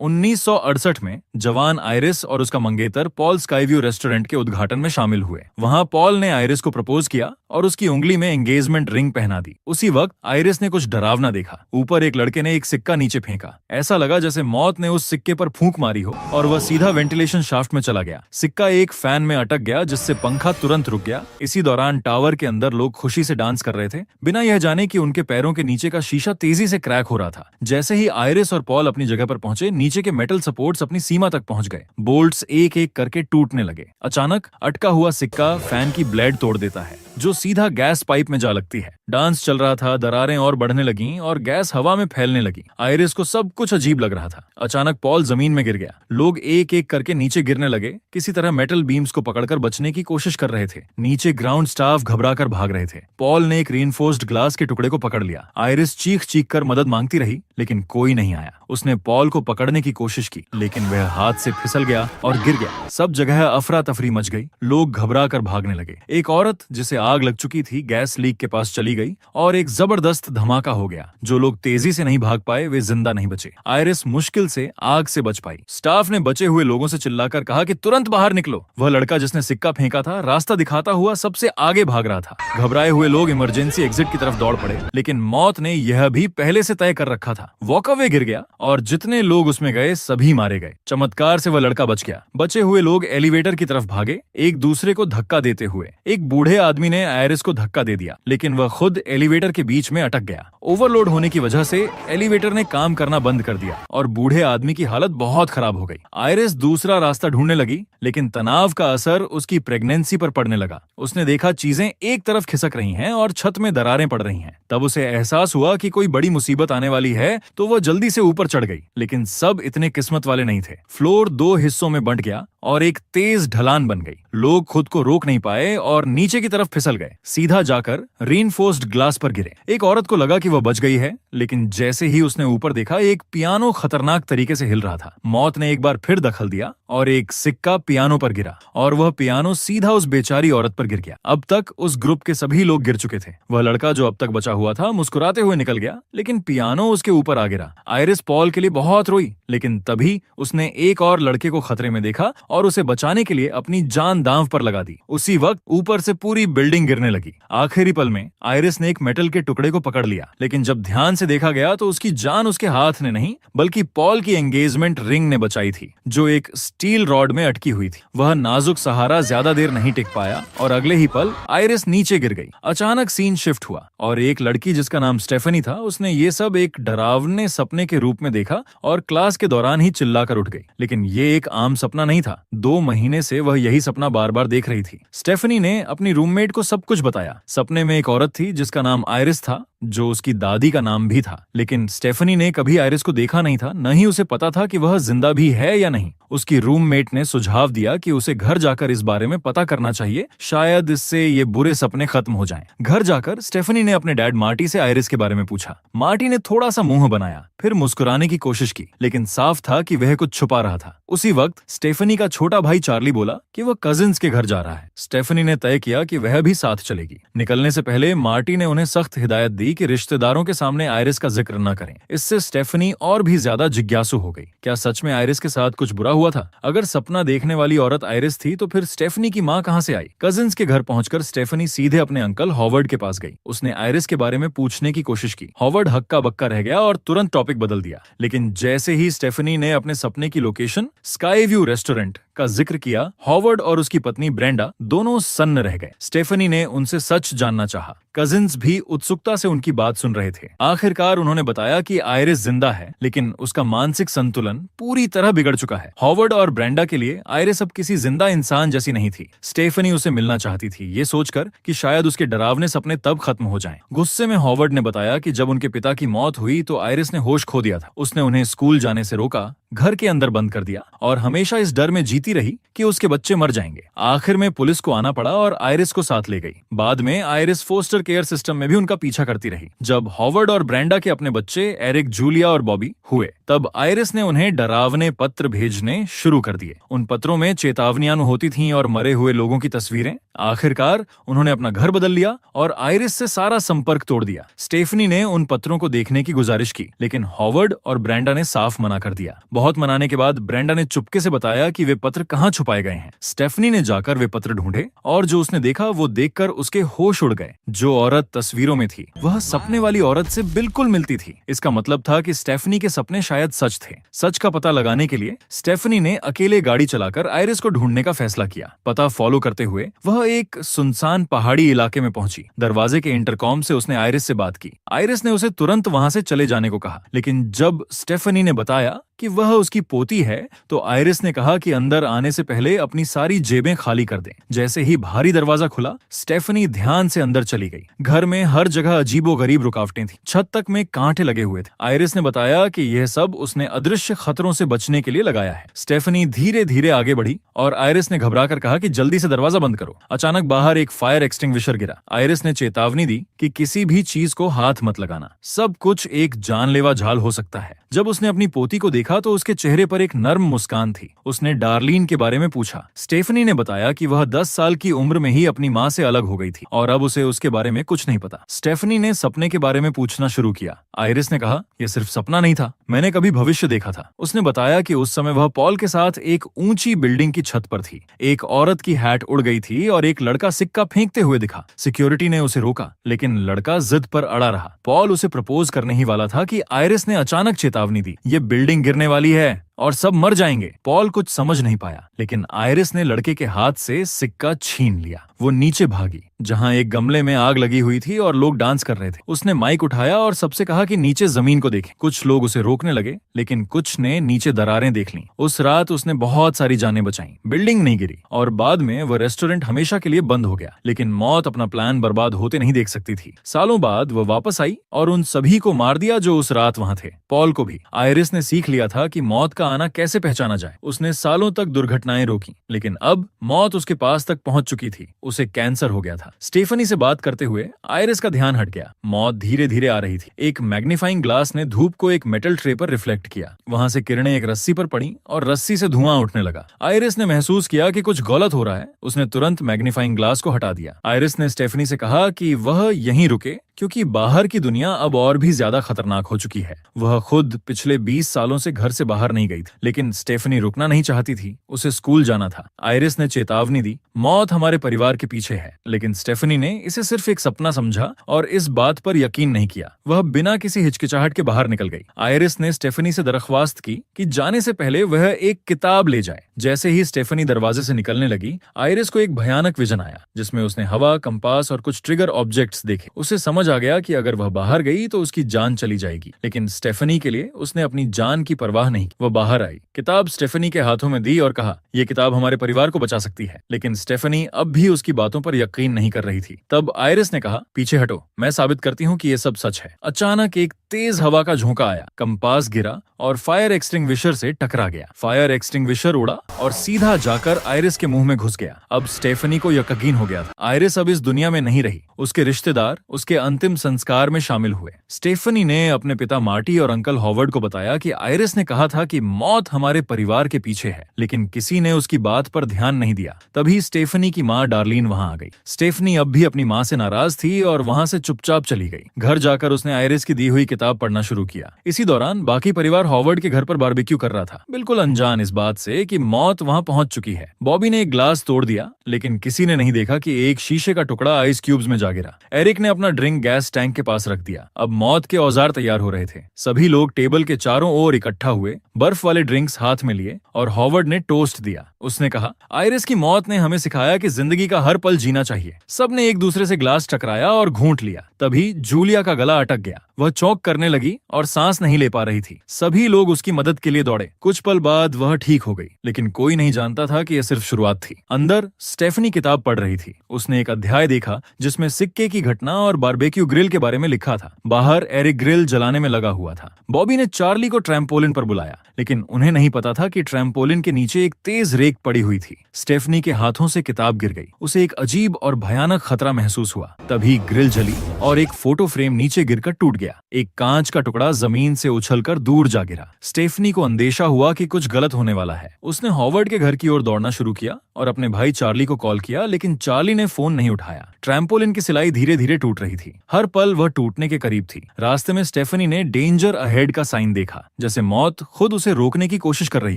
1968 में जवान आयरिस और उसका मंगेतर पॉल स्काईव्यू रेस्टोरेंट के उद्घाटन में शामिल हुए। वहां पॉल ने आयरिस को प्रपोज किया और उसकी उंगली में एंगेजमेंट रिंग पहना दी। उसी वक्त आयरिस ने कुछ डरावना देखा। ऊपर एक लड़के ने एक सिक्का नीचे फेंका। ऐसा लगा जैसे मौत ने उस सिक्के पर फूंक मारी हो और वह सीधा वेंटिलेशन शाफ्ट में चला गया। सिक्का एक फैन में अटक गया जिससे पंखा तुरंत रुक गया। इसी दौरान टावर के अंदर लोग खुशी से डांस कर रहे थे, बिना यह जाने कि उनके पैरों के नीचे का शीशा तेजी से क्रैक हो रहा था। जैसे ही आयरिस और पॉल अपनी जगह पर पहुंचे, नीचे के मेटल सपोर्ट्स अपनी सीमा तक पहुंच गए। बोल्ट्स एक एक करके टूटने लगे। अचानक अटका हुआ सिक्का फैन की ब्लेड तोड़ देता है, जो सीधा गैस पाइप में जा लगती है। डांस चल रहा था, दरारें और बढ़ने लगीं और गैस हवा में फैलने लगी। आयरिस को सब कुछ अजीब लग रहा था। अचानक पॉल जमीन में गिर गया। लोग एक एक करके नीचे गिरने लगे, किसी तरह मेटल बीम्स को पकड़कर बचने की कोशिश कर रहे थे। नीचे ग्राउंड स्टाफ घबराकर भाग रहे थे। पॉल ने एक रीइंफोर्स्ड ग्लास के टुकड़े को पकड़ लिया। आयरिस चीख चीख कर मदद मांगती रही, लेकिन कोई नहीं आया। उसने पॉल को पकड़ने की कोशिश की, लेकिन वह हाथ से फिसल गया और गिर गया। सब जगह अफरा तफरी मच गई। लोग घबरा कर भागने लगे। एक औरत जिसे आग लग चुकी थी गैस लीक के पास चली गई और एक जबरदस्त धमाका हो गया। जो लोग तेजी से नहीं भाग पाए वे जिंदा नहीं बचे। आयरिस मुश्किल से आग से बच पाई। स्टाफ ने बचे हुए लोगों से चिल्लाकर कहा कि तुरंत बाहर निकलो। वह लड़का जिसने सिक्का फेंका था रास्ता दिखाता हुआ सबसे आगे भाग रहा था। घबराए हुए लोग इमरजेंसी एग्जिट की तरफ दौड़ पड़े, लेकिन मौत ने यह भी पहले से तय कर रखा था। वॉकअवे गिर गया और जितने लोग उसमें गए सभी मारे गए। चमत्कार से वह लड़का बच गया। बचे हुए लोग एलिवेटर की तरफ भागे, एक दूसरे को धक्का देते हुए। एक बूढ़े आदमी ने आयरिस को धक्का दे दिया, लेकिन वह खुद एलिवेटर के बीच में अटक गया। ओवरलोड होने की वजह से एलिवेटर ने काम करना बंद कर दिया और बूढ़े आदमी की हालत बहुत खराब हो गई। आयरिस दूसरा रास्ता ढूंढने लगी, लेकिन तनाव का असर उसकी प्रेगनेंसी पर पड़ने लगा। उसने देखा चीजें एक तरफ खिसक रही हैं और छत में दरारें पड़ रही हैं। तब उसे एहसास हुआ कि कोई बड़ी मुसीबत आने वाली है, तो वह जल्दी से ऊपर चढ़ गई। लेकिन सब इतने किस्मत वाले नहीं थे। फ्लोर 2 हिस्सों में बंट गया और एक तेज ढलान बन गई। लोग खुद को रोक नहीं पाए और नीचे की तरफ फिसल गए, सीधा जाकर रीइंफोर्स्ड ग्लास पर गिरे। एक औरत को लगा कि वह बच गई है, लेकिन जैसे ही उसने ऊपर देखा, एक पियानो खतरनाक तरीके से हिल रहा था। मौत ने एक बार फिर दखल दिया और एक सिक्का पियानो पर गिरा और वह पियानो सीधा उस बेचारी औरत पर गिर गया। अब तक उस ग्रुप के सभी लोग गिर चुके थे। वह लड़का जो अब तक बचा हुआ था मुस्कुराते हुए निकल गया, लेकिन पियानो उसके ऊपर आ गिरा। आयरिस पॉल के लिए बहुत रोई, लेकिन तभी उसने एक और लड़के को खतरे में देखा और उसे बचाने के लिए अपनी जान दांव पर लगा दी। उसी वक्त ऊपर से पूरी बिल्डिंग गिरने लगी। आखिरी पल में आयरिस ने एक मेटल के टुकड़े को पकड़ लिया, लेकिन जब ध्यान से देखा गया तो उसकी जान उसके हाथ ने नहीं, बल्कि पॉल की एंगेजमेंट रिंग ने बचाई थी, जो एक स्टील रॉड में अटकी हुई थी। वह नाजुक सहारा ज्यादा देर नहीं टिक पाया और अगले ही पल आयरिस नीचे गिर गई। अचानक सीन शिफ्ट हुआ और एक लड़की जिसका नाम स्टेफनी था, उसने ये सब एक डरावने सपने के रूप में देखा और क्लास के दौरान ही चिल्लाकर उठ गई। लेकिन ये एक आम सपना नहीं था। 2 महीने से वह यही सपना बार बार देख रही थी। स्टेफनी ने अपनी रूममेट को सब कुछ बताया। सपने में एक औरत थी जिसका नाम आयरिस था, जो उसकी दादी का नाम भी था। लेकिन स्टेफनी ने कभी आयरिस को देखा नहीं था, न ही उसे पता था कि वह जिंदा भी है या नहीं। उसकी रूममेट ने सुझाव दिया कि उसे घर जाकर इस बारे में पता करना चाहिए, शायद इससे ये बुरे सपने खत्म हो जाएं। घर जाकर स्टेफनी ने अपने डैड मार्टी से आयरिस के बारे में पूछा। मार्टी ने थोड़ा सा मुंह बनाया, फिर मुस्कुराने की कोशिश की, लेकिन साफ था कि वह कुछ छुपा रहा था। उसी वक्त स्टेफनी का छोटा भाई चार्ली बोला कि वह कजिन्स के घर जा रहा है। स्टेफनी ने तय किया कि वह भी साथ चलेगी। निकलने से पहले मार्टी ने उन्हें सख्त हिदायत दी कि रिश्तेदारों के सामने आयरिस का जिक्र न करें। इससे स्टेफनी और भी ज्यादा जिज्ञासु हो गई। क्या सच में आयरिस के साथ कुछ बुरा हुआ था? अगर सपना देखने वाली औरत आयरिस थी, तो फिर स्टेफनी की माँ कहाँ से आई? कजिन्स के घर पहुंचकर स्टेफनी सीधे अपने अंकल हॉवर्ड के पास गई। उसने आयरिस के बारे में पूछने की कोशिश की। हॉवर्ड हक्का बक्का रह गया और तुरंत टॉपिक बदल दिया। लेकिन जैसे ही स्टेफनी ने अपने सपने की लोकेशन स्काईव्यू रेस्टोरेंट का जिक्र किया, हॉवर्ड और उसकी पत्नी ब्रेंडा दोनों सन्न रह गए। स्टेफनी ने उनसे सच जानना चाहा। कजिन्स भी उत्सुकता से उनकी बात सुन रहे थे। आखिरकार उन्होंने बताया कि आयरिस जिंदा है, लेकिन उसका मानसिक संतुलन पूरी तरह बिगड़ चुका है। हॉवर्ड और ब्रेंडा के लिए आयरिस अब किसी जिंदा इंसान जैसी नहीं थी। स्टेफनी उसे मिलना चाहती थी, ये सोचकर कि शायद उसके डरावने सपने तब खत्म हो जाएं। गुस्से में हॉवर्ड ने बताया कि जब उनके पिता की मौत हुई तो आयरिस ने होश खो दिया था। उसने उन्हें स्कूल जाने से रोका, घर के अंदर बंद कर दिया और हमेशा इस डर में जीती रही कि उसके बच्चे मर जाएंगे। आखिर में पुलिस को आना पड़ा और आयरिस को साथ ले गई। बाद में आयरिस फोस्टर केयर सिस्टम में भी उनका पीछा करती रही। जब हॉवर्ड और ब्रेंडा के अपने बच्चे एरिक, जूलिया और बॉबी हुए, तब आयरिस ने उन्हें डरावने पत्र भेजने शुरू कर दिए। उन पत्रों में चेतावनियां होती थीं और मरे हुए लोगों की तस्वीरें। आखिरकार उन्होंने अपना घर बदल लिया और आयरिस से सारा संपर्क तोड़ दिया। स्टेफनी ने उन पत्रों को देखने की गुजारिश की, लेकिन हॉवर्ड और ब्रेंडा ने साफ मना कर दिया। बहुत मनाने के बाद ब्रेंडा ने चुपके से बताया कि वे पत्र कहाँ छुपाए गए हैं। स्टेफनी ने जाकर वे पत्र ढूंढे और जो उसने देखा वो देखकर उसके होश उड़ गए। जो औरत तस्वीरों में थी वह सपने वाली औरत से बिल्कुल मिलती थी। इसका मतलब था कि स्टेफनी के सपने शायद सच थे। सच का पता लगाने के लिए स्टेफनी ने अकेले गाड़ी चलाकर आयरिस को ढूंढने का फैसला किया। पता फॉलो करते हुए वह एक सुनसान पहाड़ी इलाके में पहुंची। दरवाजे के इंटरकॉम से उसने आयरिस से बात की। आयरिस ने उसे तुरंत वहां से चले जाने को कहा, लेकिन जब स्टेफनी ने बताया कि वह उसकी पोती है तो आयरिस ने कहा कि अंदर आने से पहले अपनी सारी जेबें खाली कर दें। जैसे ही भारी दरवाजा खुला, स्टेफनी ध्यान से अंदर चली गई। घर में हर जगह अजीबोगरीब रुकावटें थीं। छत तक में कांटे लगे हुए थे। आयरिस ने बताया कि यह सब उसने अदृश्य खतरों से बचने के लिए लगाया है। स्टेफनी धीरे धीरे आगे बढ़ी और आयरिस ने घबराकर कहा कि जल्दी से दरवाजा बंद करो। अचानक बाहर एक फायर एक्सटिंग्विशर गिरा। आयरिस ने चेतावनी दी कि किसी भी चीज को हाथ मत लगाना, सब कुछ एक जानलेवा झाल हो सकता है। जब उसने अपनी पोती को देखा तो उसके चेहरे पर एक नर्म मुस्कान थी। उसने डार्लिन के बारे में पूछा। स्टेफनी ने बताया कि वह 10 साल की उम्र में ही अपनी माँ से अलग हो गई थी और अब उसे उसके बारे में कुछ नहीं पता। स्टेफनी ने सपने के बारे में पूछना शुरू किया। आयरिस ने कहा, यह सिर्फ सपना नहीं था, मैंने कभी भविष्य देखा था। उसने बताया कि उस समय वह पॉल के साथ एक ऊंची बिल्डिंग की छत पर थी। एक औरत की हैट उड़ गई थी और एक लड़का सिक्का फेंकते हुए दिखा। सिक्योरिटी ने उसे रोका, लेकिन लड़का जिद पर अड़ा रहा। पॉल उसे प्रपोज करने ही वाला था कि आयरिस ने अचानक चेतावनी दी, ये बिल्डिंग गिरने वाली है और सब मर जाएंगे। पॉल कुछ समझ नहीं पाया, लेकिन आयरिस ने लड़के के हाथ से सिक्का छीन लिया। वो नीचे भागी जहां एक गमले में आग लगी हुई थी और लोग डांस कर रहे थे। उसने माइक उठाया और सबसे कहा कि नीचे जमीन को देखें। कुछ लोग उसे रोकने लगे, लेकिन कुछ ने नीचे दरारें देख लीं। उस रात उसने बहुत सारी जानें बचाईं। बिल्डिंग नहीं गिरी और बाद में वह रेस्टोरेंट हमेशा के लिए बंद हो गया, लेकिन मौत अपना प्लान बर्बाद होते नहीं देख सकती थी। सालों बाद वह वापस आई और उन सभी को मार दिया जो उस रात वहां थे, पॉल को भी। आयरिस ने सीख लिया था कि मौत का आना कैसे पहचाना जाए। उसने सालों तक दुर्घटनाएं रोकी, लेकिन अब मौत उसके पास तक पहुंच चुकी थी। उसे कैंसर हो गया था। स्टेफनी से बात करते हुए आयरिस का ध्यान हट गया। मौत धीरे धीरे आ रही थी। एक मैग्नीफाइंग ग्लास ने धूप को एक मेटल ट्रे पर रिफ्लेक्ट किया। वहां से किरणें एक रस्सी पर पड़ी और रस्सी से धुआं उठने लगा। आयरिस ने महसूस किया कि कुछ गलत हो रहा है। उसने तुरंत मैग्नीफाइंग ग्लास को हटा दिया। आयरिस ने स्टेफनी से कहा कि वह यहीं रुके, क्योंकि बाहर की दुनिया अब और भी ज्यादा खतरनाक हो चुकी है। वह खुद पिछले 20 सालों से घर से बाहर नहीं गई थी, लेकिन स्टेफनी रुकना नहीं चाहती थी। उसे स्कूल जाना था। आयरिस ने चेतावनी दी, मौत हमारे परिवार के पीछे है, लेकिन स्टेफनी ने इसे सिर्फ एक सपना समझा और इस बात पर यकीन नहीं किया। वह बिना किसी हिचकिचाहट के बाहर निकल गई। आयरिस ने स्टेफनी से दरख्वास्त की कि जाने से पहले वह एक किताब ले जाए। जैसे ही स्टेफनी दरवाजे से निकलने लगी, आयरिस को एक भयानक विजन आया, जिसमें उसने हवा, कंपास और कुछ ट्रिगर ऑब्जेक्ट्स देखे। उसे समझ आ गया कि अगर वह बाहर गई तो उसकी जान चली जाएगी, लेकिन स्टेफनी के लिए उसने अपनी जान की परवाह नहीं की। वह बाहर आई, किताब स्टेफनी के हाथों में दी और कहा, यह किताब हमारे परिवार को बचा सकती है। लेकिन स्टेफनी अब भी उसकी बातों पर यकीन नहीं कर रही थी। तब आयरिस ने कहा, पीछे हटो, मैं साबित करती हूँ कि यह सब सच है। अचानक एक तेज हवा का झोंका आया, कंपास गिरा और फायर एक्सटिंग्विशर से टकरा गया। फायर एक्सटिंग्विशर उड़ा और सीधा जाकर आयरिस के मुंह में घुस गया। अब स्टेफनी को यकीन हो गया था, आयरिस अब इस दुनिया में नहीं रही। उसके रिश्तेदार उसके अंतिम संस्कार में शामिल हुए। स्टेफनी ने अपने पिता मार्टी और अंकल हॉवर्ड को बताया कि आयरिस ने कहा था कि मौत हमारे परिवार के पीछे है, लेकिन किसी ने उसकी बात पर ध्यान नहीं दिया। तभी स्टेफनी की माँ डार्लिन वहां आ गई। स्टेफनी अब भी अपनी माँ से नाराज थी और वहां से चुपचाप चली गई। घर जाकर उसने आयरिस की दी हुई किताब पढ़ना शुरू किया। इसी दौरान बाकी परिवार हॉवर्ड के घर पर बारबेक्यू कर रहा था, बिल्कुल अनजान इस बात से कि मौत वहां पहुंच चुकी है। बॉबी ने एक ग्लास तोड़ दिया, लेकिन किसी ने नहीं देखा कि एक शीशे का टुकड़ा आइस क्यूब्स में जा गिरा। एरिक ने अपना ड्रिंक गैस टैंक के पास रख दिया। अब मौत के औजार तैयार हो रहे थे। सभी लोग टेबल के चारों ओर इकट्ठा हुए, बर्फ वाले ड्रिंक्स हाथ में लिए और हॉवर्ड ने टोस्ट दिया। उसने कहा, आयरिस की मौत ने हमें सिखाया कि जिंदगी का हर पल जीना चाहिए। सबने एक दूसरे से ग्लास टकराया और घूंट लिया। तभी जूलिया का गला अटक गया। वह चौंक करने लगी और सांस नहीं ले पा रही थी। सभी लोग उसकी मदद के लिए दौड़े। कुछ पल बाद वह ठीक हो गई, लेकिन कोई नहीं जानता था कि यह सिर्फ शुरुआत थी। अंदर स्टेफनी किताब पढ़ रही थी। उसने एक अध्याय देखा जिसमें सिक्के की घटना और बारबेक्यू ग्रिल के बारे में लिखा था। बाहर एरिक ग्रिल जलाने में लगा हुआ था। बॉबी ने चार्ली को ट्रैम्पोलिन पर बुलाया, लेकिन उन्हें नहीं पता था कि ट्रैम्पोलिन के नीचे एक तेज रेत पड़ी हुई थी। स्टेफनी के हाथों से किताब गिर गई। उसे एक अजीब और भयानक खतरा महसूस हुआ। तभी ग्रिल जली और एक फोटो फ्रेम नीचे गिरकर टूट गया। गया। एक कांच का टुकड़ा जमीन से उछलकर दूर जा गिरा। स्टेफनी को अंदेशा हुआ कि कुछ गलत होने वाला है। उसने हॉवर्ड के घर की ओर दौड़ना शुरू किया और अपने भाई चार्ली को कॉल किया, लेकिन चार्ली ने फोन नहीं उठाया। ट्रैम्पोलिन की सिलाई धीरे धीरे टूट रही थी। हर पल वह टूटने के करीब थी। रास्ते में स्टेफनी ने डेंजर अहेड का साइन देखा, जैसे मौत खुद उसे रोकने की कोशिश कर रही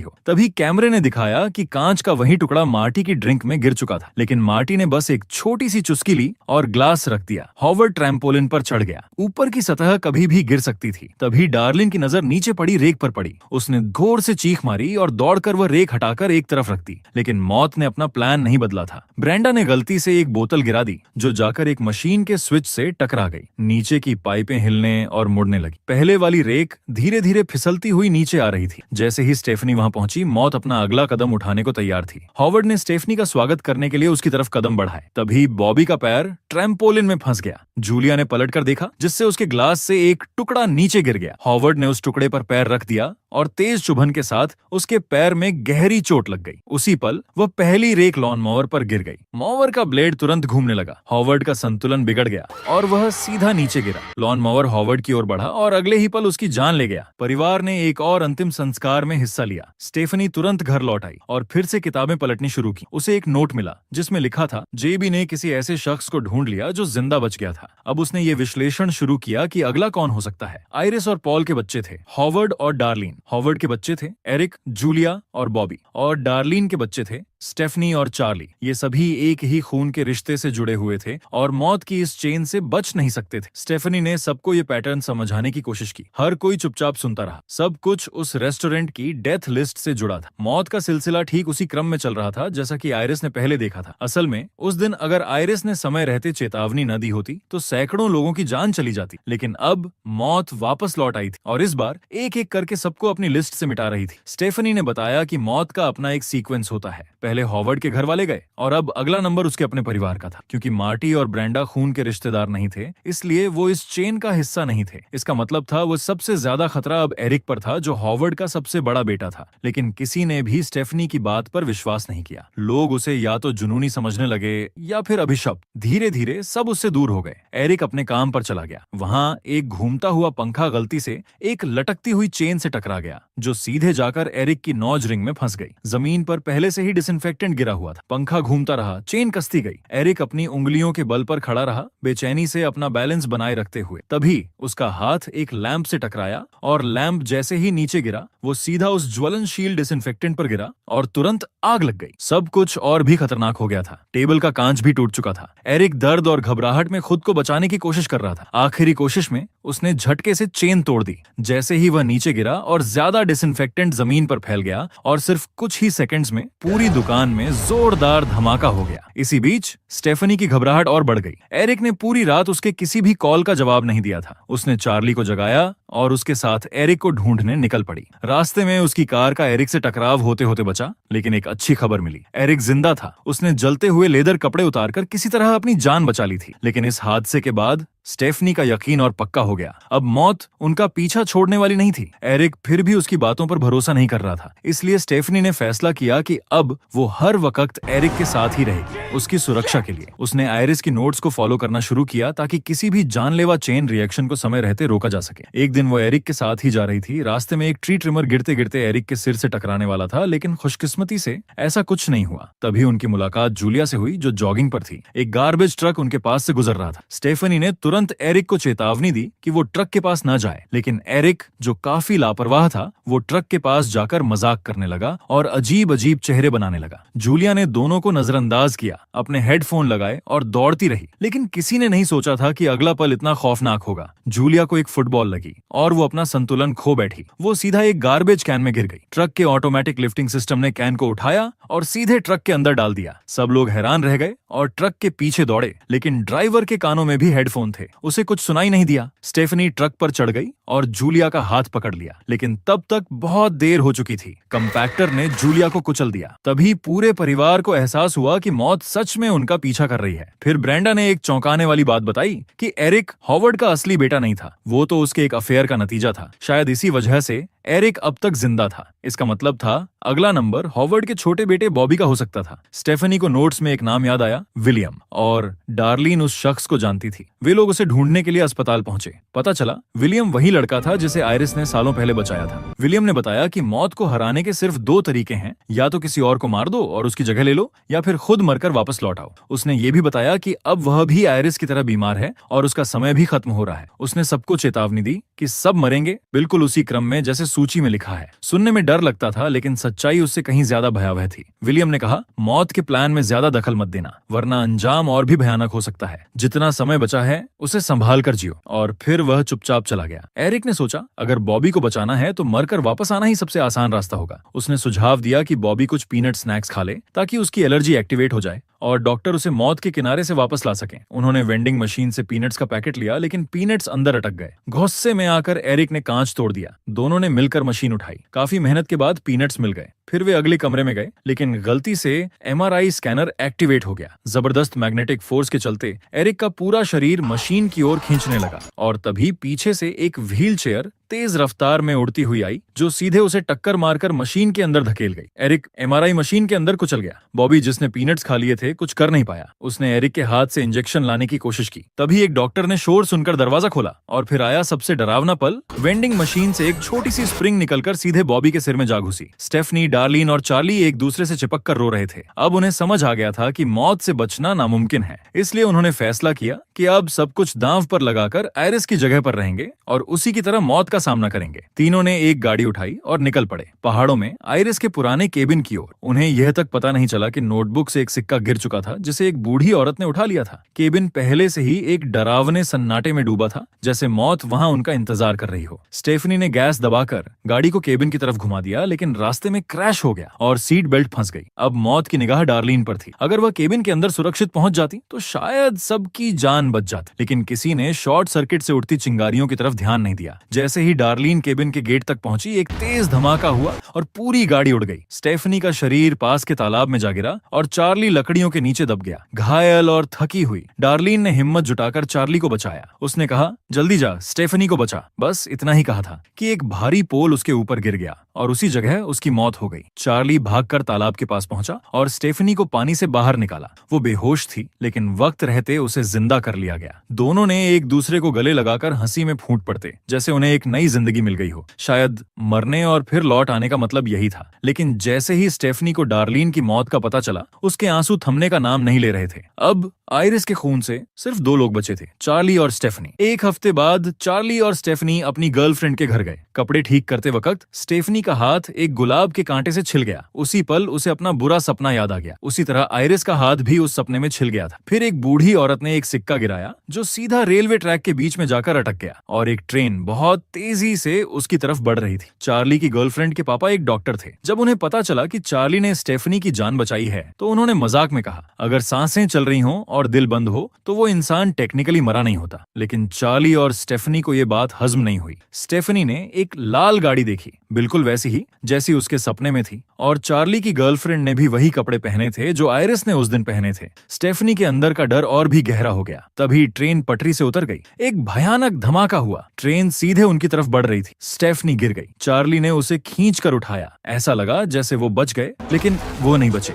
हो। तभी कैमरे ने दिखाया कि कांच का वही टुकड़ा मार्टी की ड्रिंक में गिर चुका था, लेकिन मार्टी ने बस एक छोटी सी चुस्की ली और ग्लास रख दिया। हॉवर्ड ट्रैम्पोलिन पर चढ़ गया। ऊपर की सतह कभी भी गिर सकती थी। तभी डार्लिन की नजर नीचे पड़ी रेक पर पड़ी। उसने जोर से चीख मारी और दौड़कर वह रेक हटाकर एक तरफ रख दी, लेकिन मौत ने अपना प्लान नहीं बदला था। ब्रेंडा ने गलती से एक बोतल गिरा दी, जो जाकर एक मशीन के स्विच से टकरा गई। नीचे की पाइपें हिलने और मुड़ने लगी। पहले वाली रेक धीरे धीरे फिसलती हुई नीचे आ रही थी। जैसे ही स्टेफनी वहां पहुंची, मौत अपना अगला कदम उठाने को तैयार थी। हॉवर्ड ने स्टेफनी का स्वागत करने के लिए उसकी तरफ कदम बढ़ाए। तभी बॉबी का पैर ट्रैम्पोलिन में फंस गया। जूलिया ने पलटकर देखा, जिससे उसके ग्लास से एक टुकड़ा नीचे गिर गया। हॉवर्ड ने उस टुकड़े पर पैर रख दिया और तेज चुभन के साथ उसके पैर में गहरी चोट लग गई। उसी पल वह पहली रेक लॉन मोवर पर गिर गई। मोवर का ब्लेड तुरंत घूमने लगा। हॉवर्ड का संतुलन बिगड़ गया और वह सीधा नीचे गिरा। लॉन मोवर हॉवर्ड की ओर बढ़ा और अगले ही पल उसकी जान ले गया। परिवार ने एक और अंतिम संस्कार में हिस्सा लिया। स्टेफनी तुरंत घर लौट आई और फिर से किताबें पलटनी शुरू की। उसे एक नोट मिला, जिसमें लिखा था, जेबी ने किसी ऐसे शख्स को ढूंढ लिया जो जिंदा बच गया था। अब उसने ये विश्लेषण शुरू किया कि अगला कौन हो सकता है। आइरिस और पॉल के बच्चे थे, हॉवर्ड और डार्लिन। हॉवर्ड के बच्चे थे एरिक, जूलिया और बॉबी, और डार्लिन के बच्चे थे स्टेफनी और चार्ली। ये सभी एक ही खून के रिश्ते से जुड़े हुए थे और मौत की इस चेन से बच नहीं सकते थे। स्टेफनी ने सबको ये पैटर्न समझाने की कोशिश की। हर कोई चुपचाप सुनता रहा। सब कुछ उस रेस्टोरेंट की डेथ लिस्ट से जुड़ा था। मौत का सिलसिला ठीक उसी क्रम में चल रहा था जैसा कि आइरिस ने पहले देखा था। असल में उस दिन अगर आइरिस ने समय रहते चेतावनी न दी होती तो सैकड़ों लोगों की जान चली जाती। लेकिन अब मौत वापस लौट आई थी और इस बार एक एक करके सबको अपनी लिस्ट से मिटा रही थी। स्टेफनी ने बताया कि मौत का अपना एक सीक्वेंस होता है। पहले हॉवर्ड के घर वाले गए और अब अगला नंबर उसके अपने परिवार का था। क्योंकि मार्टी और ब्रेंडा खून के रिश्तेदार नहीं थे, इसलिए वो इस चेन का हिस्सा नहीं थे। इसका मतलब था वो सबसे ज्यादा खतरा अब एरिक पर था, जो हॉवर्ड का सबसे बड़ा बेटा था। लेकिन किसी ने भी स्टेफनी की बात पर विश्वास नहीं किया। लोग उसे या तो जुनूनी समझने लगे या फिर अभिशप्त। धीरे धीरे सब उससे दूर हो गए। एरिक अपने काम पर चला गया। वहां एक घूमता हुआ पंखा गलती से एक लटकती हुई चेन से टकरा गया, जो सीधे जाकर एरिक की नॉज रिंग में फंस गई। जमीन पर पहले से ही डिसइंफेक्टेंट गिरा हुआ था। पंखा घूमता रहा, चेन कसती गई। एरिक अपनी उंगलियों के बल पर खड़ा रहा, बेचैनी से अपना बैलेंस बनाए रखते हुए। तभी उसका हाथ एक लैंप से टकराया और लैंप जैसे ही नीचे गिरा, वो सीधा उस ज्वलनशील डिसइंफेक्टेंट पर गिरा और तुरंत आग लग गई। सब कुछ और भी खतरनाक हो गया था। टेबल का कांच भी टूट चुका था। एरिक दर्द और घबराहट में खुद को बचाने की कोशिश कर रहा था। आखिरी कोशिश में उसने झटके से चेन तोड़ दी। जैसे ही वह नीचे गिरा और ज्यादा डिसइंफेक्टेंट जमीन पर फैल गया और सिर्फ कुछ ही सेकंड्स में पूरी दुकान में जोरदार धमाका हो गया। इसी बीच स्टेफनी की घबराहट और बढ़ गई। एरिक ने पूरी रात उसके किसी भी कॉल का जवाब नहीं दिया था। उसने चार्ली को जगाया और उसके साथ एरिक को ढूंढने निकल पड़ी। रास्ते में उसकी कार का एरिक से टकराव होते होते बचा, लेकिन एक अच्छी खबर मिली। एरिक जिंदा था। उसने जलते हुए लेदर कपड़े उतारकर किसी तरह अपनी जान बचा ली थी। लेकिन इस हादसे के बाद स्टेफनी का यकीन और पक्का हो गया। अब मौत उनका पीछा छोड़ने वाली नहीं थी। एरिक फिर भी उसकी बातों पर भरोसा नहीं कर रहा था। इसलिए स्टेफनी ने फैसला किया कि अब वो हर वक्त एरिक के साथ ही रहेगी, उसकी सुरक्षा के लिए। उसने आइरिस की नोट्स को फॉलो करना शुरू किया ताकि किसी भी जानलेवा चेन रिएक्शन को समय रहते रोका जा सके। एक दिन वो एरिक के साथ ही जा रही थी। रास्ते में एक ट्री ट्रिमर गिरते गिरते एरिक के सिर से टकराने वाला था, लेकिन खुशकिस्मती से ऐसा कुछ नहीं हुआ। तभी उनकी मुलाकात जूलिया से हुई, जो जॉगिंग पर थी। एक गार्बेज ट्रक उनके पास से गुजर रहा था। स्टेफनी ने तुरंत एरिक को चेतावनी दी कि वो ट्रक के पास न जाए, लेकिन एरिक, जो काफी लापरवाह था, वो ट्रक के पास जाकर मजाक करने लगा और अजीब अजीब चेहरे बनाने लगा। जूलिया ने दोनों को नजरअंदाज किया, अपने हेडफोन लगाए और दौड़ती रही। लेकिन किसी ने नहीं सोचा था कि अगला पल इतना खौफनाक होगा। जूलिया को एक फुटबॉल लगी और वो अपना संतुलन खो बैठी। वो सीधा एक गार्बेज कैन में गिर गई। ट्रक के ऑटोमेटिक लिफ्टिंग सिस्टम ने कैन को उठाया और सीधे ट्रक के अंदर डाल दिया। सब लोग हैरान रह गए और ट्रक के पीछे दौड़े, लेकिन ड्राइवर के कानों में भी हेडफोन थे। उसे कुछ सुनाई नहीं दिया। स्टेफनी ट्रक पर चढ़ गई और जूलिया का हाथ पकड़ लिया, लेकिन तब तक बहुत देर हो चुकी थी। कंपैक्टर ने जूलिया को कुचल दिया। तभी पूरे परिवार को एहसास हुआ कि मौत सच में उनका पीछा कर रही है। फिर ब्रेंडा ने एक चौंकाने वाली बात बताई कि एरिक हॉवर्ड का असली बेटा नहीं था, वो तो उसके एक अफेयर का नतीजा था। शायद इसी वजह से एरिक अब तक जिंदा था। इसका मतलब था अगला नंबर हॉवर्ड के छोटे बेटे बॉबी का हो सकता था। स्टेफनी को नोट्स में एक नाम याद आया, विलियम, और डार्लिन उस शख्स को जानती थी। वे लोग उसे ढूंढने के लिए अस्पताल पहुंचे। पता चला विलियम वही लड़का था जिसे आयरिस ने सालों पहले बचाया था। विलियम ने बताया कि मौत को हराने के सिर्फ 2 तरीके हैं, या तो किसी और को मार दो और उसकी जगह ले लो, या फिर खुद मरकर वापस लौट आओ। उसने ये भी बताया कि अब वह भी आयरिस की तरह बीमार है और उसका समय भी खत्म हो रहा है। उसने सबको चेतावनी दी कि सब मरेंगे, बिल्कुल उसी क्रम में जैसे सूची में लिखा है। सुनने में डर लगता था, लेकिन सच्चाई उससे कहीं ज्यादा भयावह थी। विलियम ने कहा, मौत के प्लान में ज्यादा दखल मत देना, वरना अंजाम और भी भयानक हो सकता है। जितना समय बचा है उसे संभाल कर जियो। और फिर वह चुपचाप चला गया। एरिक ने सोचा, अगर बॉबी को बचाना है तो मरकर वापस आना ही सबसे आसान रास्ता होगा। उसने सुझाव दिया कि बॉबी कुछ पीनट स्नैक्स खा ले ताकि उसकी एलर्जी एक्टिवेट हो जाए और डॉक्टर उसे मौत के किनारे से वापस ला सकें। उन्होंने वेंडिंग मशीन से पीनट्स का पैकेट लिया, लेकिन पीनट्स अंदर अटक गए। गुस्से में आकर एरिक ने कांच तोड़ दिया। दोनों ने मिलकर मशीन उठाई। काफी मेहनत के बाद पीनट्स मिल गए। फिर वे अगले कमरे में गए, लेकिन गलती से एमआरआई स्कैनर एक्टिवेट हो गया। जबरदस्त मैग्नेटिक फोर्स के चलते एरिक का पूरा शरीर मशीन की ओर खींचने लगा और तभी पीछे से एक व्हील चेयर तेज रफ्तार में उड़ती हुई आई, जो सीधे उसे टक्कर मारकर मशीन के अंदर धकेल गई। एरिक एमआरआई मशीन के अंदर कुचल गया। बॉबी, जिसने पीनट्स खा लिए थे, कुछ कर नहीं पाया। उसने एरिक के हाथ से इंजेक्शन लाने की कोशिश की। तभी एक डॉक्टर ने शोर सुनकर दरवाजा खोला और फिर आया सबसे डरावना पल। वेंडिंग मशीन से एक छोटी सी स्प्रिंग निकलकर सीधे बॉबी के सिर में जा घुसी। स्टेफनी, डार्लिन और चार्ली एक दूसरे से चिपक कर रो रहे थे। अब उन्हें समझ आ गया था कि मौत से बचना नामुमकिन है, इसलिए उन्होंने फैसला किया कि अब सब कुछ दांव पर लगाकर आयरिस की जगह पर रहेंगे और उसी की तरह मौत का सामना करेंगे। तीनों ने एक गाड़ी उठाई और निकल पड़े, पहाड़ों में आयरिस के पुराने केबिन की ओर। उन्हें यह तक पता नहीं चला कि नोटबुक से एक सिक्का गिर चुका था, जिसे एक बूढ़ी औरत ने उठा लिया था। केबिन पहले से ही एक डरावने सन्नाटे में डूबा था, जैसे मौत वहां उनका इंतजार कर रही हो। स्टेफनी ने गैस दबाकर गाड़ी को केबिन की तरफ घुमा दिया, लेकिन रास्ते में क्रैश हो गया और सीट बेल्ट फंस गई। अब मौत की निगाह डार्लिन पर थी। अगर वह केबिन के अंदर सुरक्षित पहुंच जाती तो शायद सबकी जान बच जाती, लेकिन किसी ने शॉर्ट सर्किट से उठती चिंगारियों की तरफ ध्यान नहीं दिया। जैसे ही डार्लिन केबिन के गेट तक पहुंची, एक तेज धमाका हुआ और पूरी गाड़ी उड़ गई। स्टेफनी का शरीर पास के तालाब में जा गिरा और चार्ली लकड़ियों के नीचे दब गया, घायल और थकी हुई। डार्लिन ने हिम्मत जुटाकर चार्ली को बचाया। उसने कहा, जल्दी जा, स्टेफनी को बचा। बस इतना ही कहा था कि एक भारी पोल उसके ऊपर गिर गया और उसी जगह उसकी मौत हो गई। चार्ली भागकर तालाब के पास पहुंचा और स्टेफनी को पानी से बाहर निकाला। वो बेहोश थी, लेकिन वक्त रहते उसे जिंदा कर लिया गया। दोनों ने एक दूसरे को गले लगाकर हंसी में फूट पड़ते, जैसे उन्हें एक नई जिंदगी मिल गई हो। शायद मरने और फिर लौट आने का मतलब यही था। लेकिन जैसे ही स्टेफनी को डार्लिन की मौत का पता चला, उसके आंसू थमने का नाम नहीं ले रहे थे। अब आयरिस के खून से सिर्फ 2 लोग बचे थे, चार्ली और स्टेफनी। एक हफ्ते बाद चार्ली और स्टेफनी अपनी गर्लफ्रेंड के घर गए। कपड़े ठीक करते वक्त स्टेफनी का हाथ एक गुलाब के कांटे से छिल गया। उसी पल उसे अपना बुरा सपना याद आ गया। उसी तरह आयरिस का हाथ भी उस सपने में छिल गया था। फिर एक बूढ़ी औरत ने एक सिक्का गिराया, जो सीधा रेलवे ट्रैक के बीच में जाकर अटक गया और एक ट्रेन बहुत तेजी से उसकी तरफ बढ़ रही थी। चार्ली की गर्लफ्रेंड के पापा एक डॉक्टर थे। जब उन्हें पता चला कि चार्ली ने स्टेफनी की जान बचाई है, तो उन्होंने मजाक में कहा, अगर सांसें चल रही हों और दिल बंद हो तो वो इंसान टेक्निकली मरा नहीं होता। लेकिन चार्ली और स्टेफनी को ये बात हजम नहीं हुई। स्टेफनी ने एक लाल गाड़ी देखी, बिल्कुल वैसी ही जैसी उसके सपने में थी, और चार्ली की गर्लफ्रेंड ने भी वही कपड़े पहने थे जो आयरिस ने उस दिन पहने थे। स्टेफनी के अंदर का डर और भी गहरा हो गया। तभी ट्रेन पटरी से उतर गई। एक भयानक धमाका हुआ। ट्रेन सीधे उनकी तरफ बढ़ रही थी। स्टेफनी गिर गई। चार्ली ने उसे खींच कर उठाया। ऐसा लगा जैसे वो बच गए, लेकिन वो नहीं बचे।